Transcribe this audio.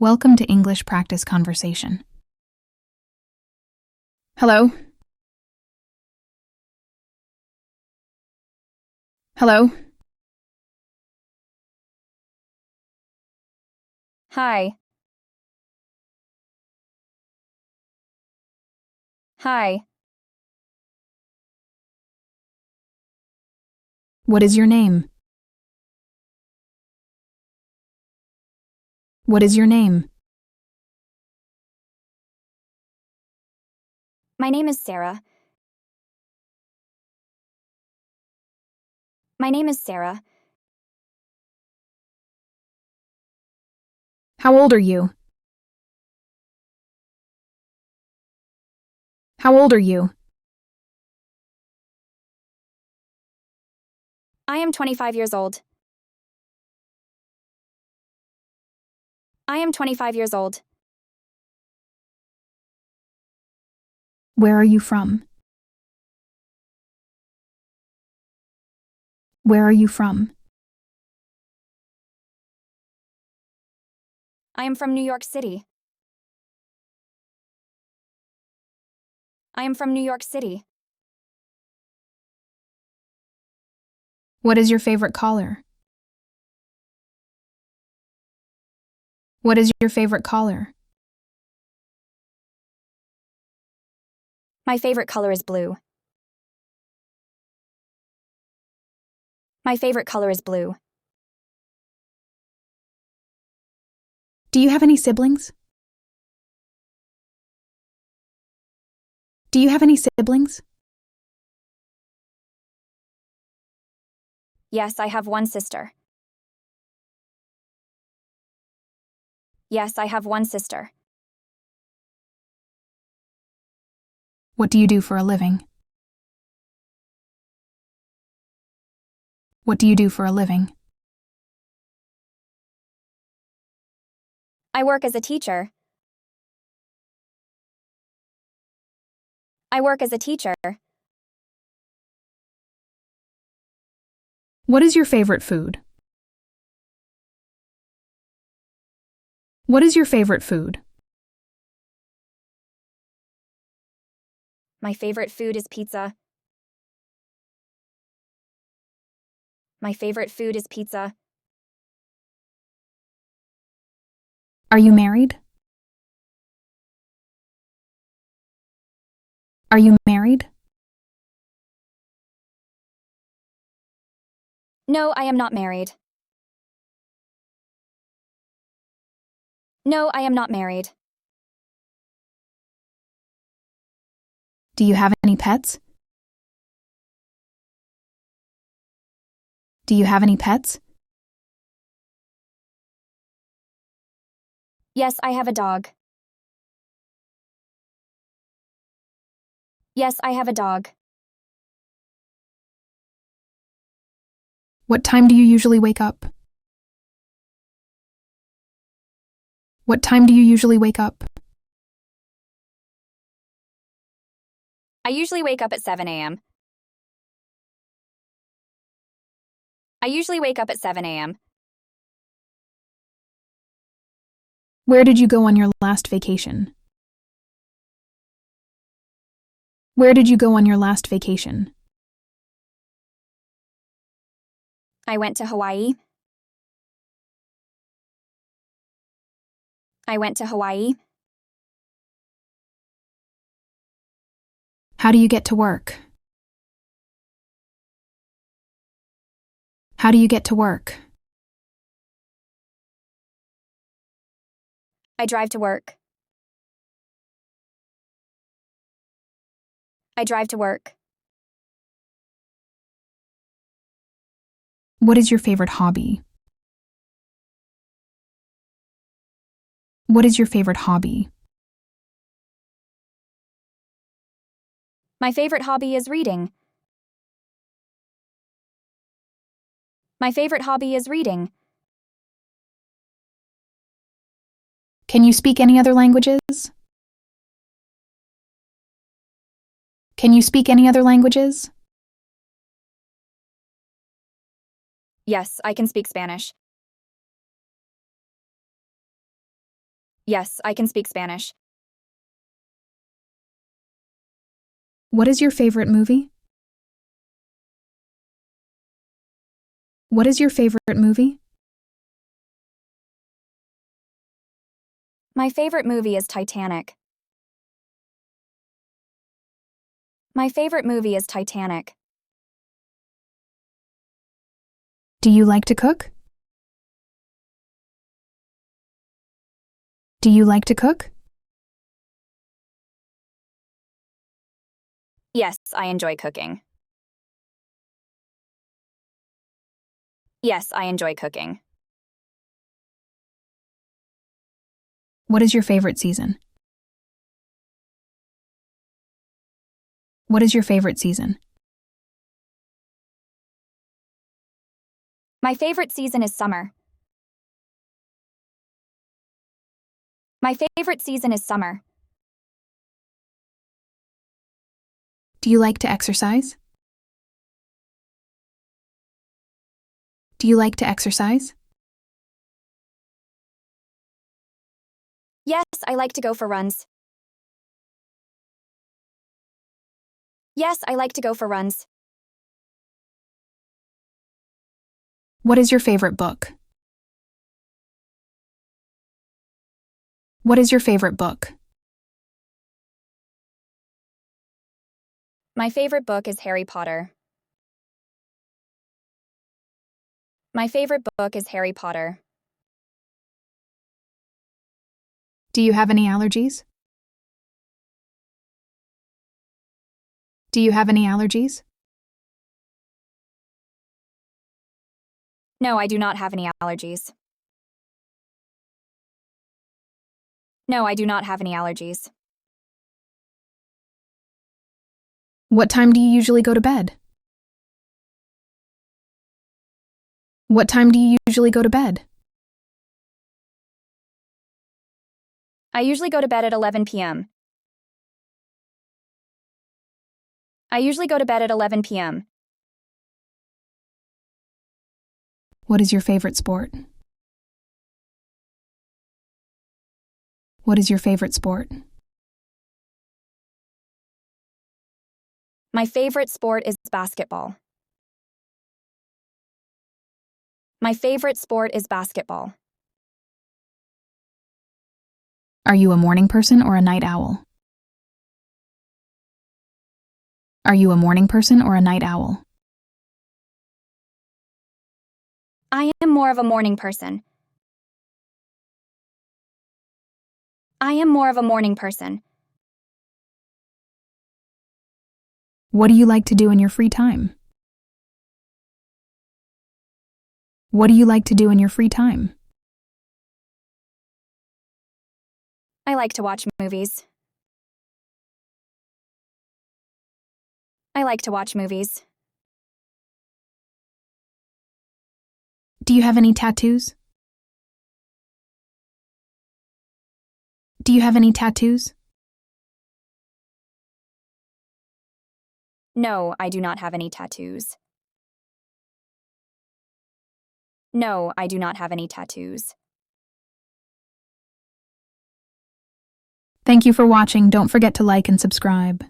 Welcome to English Practice Conversation. Hello? Hello? Hi. Hi. What is your name? What is your name? My name is Sarah. My name is Sarah. How old are you? How old are you? I am 25 years old. I am 25 years old. Where are you from? Where are you from? I am from New York City. I am from New York City. What is your favorite color? What is your favorite color? My favorite color is blue. My favorite color is blue. Do you have any siblings? Do you have any siblings? Yes, I have one sister. Yes, I have one sister. What do you do for a living? What do you do for a living? I work as a teacher. I work as a teacher. What is your favorite food? What is your favorite food? My favorite food is pizza. My favorite food is pizza. Are you married? Are you married? No, I am not married. No, I am not married. Do you have any pets? Do you have any pets? Yes, I have a dog. Yes, I have a dog. What time do you usually wake up? What time do you usually wake up? I usually wake up at 7 a.m. I usually wake up at 7 a.m. Where did you go on your last vacation? Where did you go on your last vacation? I went to Hawaii. I went to Hawaii. How do you get to work? How do you get to work? I drive to work. I drive to work. What is your favorite hobby? What is your favorite hobby? My favorite hobby is reading. My favorite hobby is reading. Can you speak any other languages? Can you speak any other languages? Yes, I can speak Spanish. Yes, I can speak Spanish. What is your favorite movie? What is your favorite movie? My favorite movie is Titanic. My favorite movie is Titanic. Do you like to cook? Do you like to cook? Yes, I enjoy cooking. Yes, I enjoy cooking. What is your favorite season? What is your favorite season? My favorite season is summer. My favorite season is summer. Do you like to exercise? Do you like to exercise? Yes, I like to go for runs. Yes, I like to go for runs. What is your favorite book? What is your favorite book? My favorite book is Harry Potter. My favorite book is Harry Potter. Do you have any allergies? Do you have any allergies? No, I do not have any allergies. No, I do not have any allergies. What time do you usually go to bed? What time do you usually go to bed? I usually go to bed at 11 p.m. I usually go to bed at 11 p.m. What is your favorite sport? What is your favorite sport? My favorite sport is basketball. My favorite sport is basketball. Are you a morning person or a night owl? Are you a morning person or a night owl? I am more of a morning person. I am more of a morning person. What do you like to do in your free time? What do you like to do in your free time? I like to watch movies. I like to watch movies. Do you have any tattoos? Do you have any tattoos? No, I do not have any tattoos. No, I do not have any tattoos. Thank you for watching. Don't forget to like and subscribe.